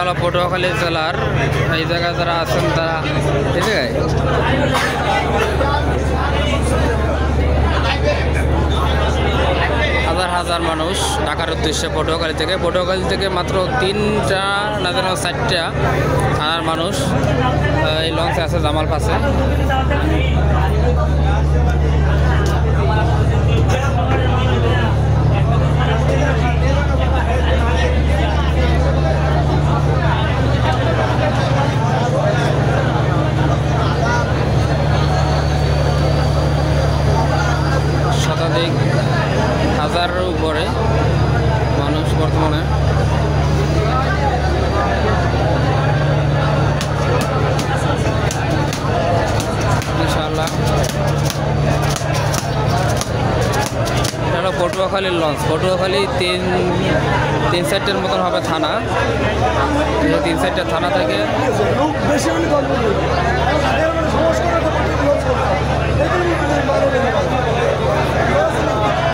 হলো পটুয়াখালী জেলার এই জায়গায় যারা আছেন তারা ঠিক আছে হাজার হাজার মানুষ ঢাকার উদ্দেশ্যে পটুয়াখালী থেকে মাত্র 3টা না যেন 4টা থানার মানুষ এই লঞ্চে আছে জামাল পাশে। শতাধিক হাজারের উপরে মানুষ বর্তমানে ইনশাআল্লাহ। এটা হলো পটুয়াখালীর লঞ্চ। পটুয়াখালী 3-4টার মতন হবে থানা। 3-4টা থানা থেকে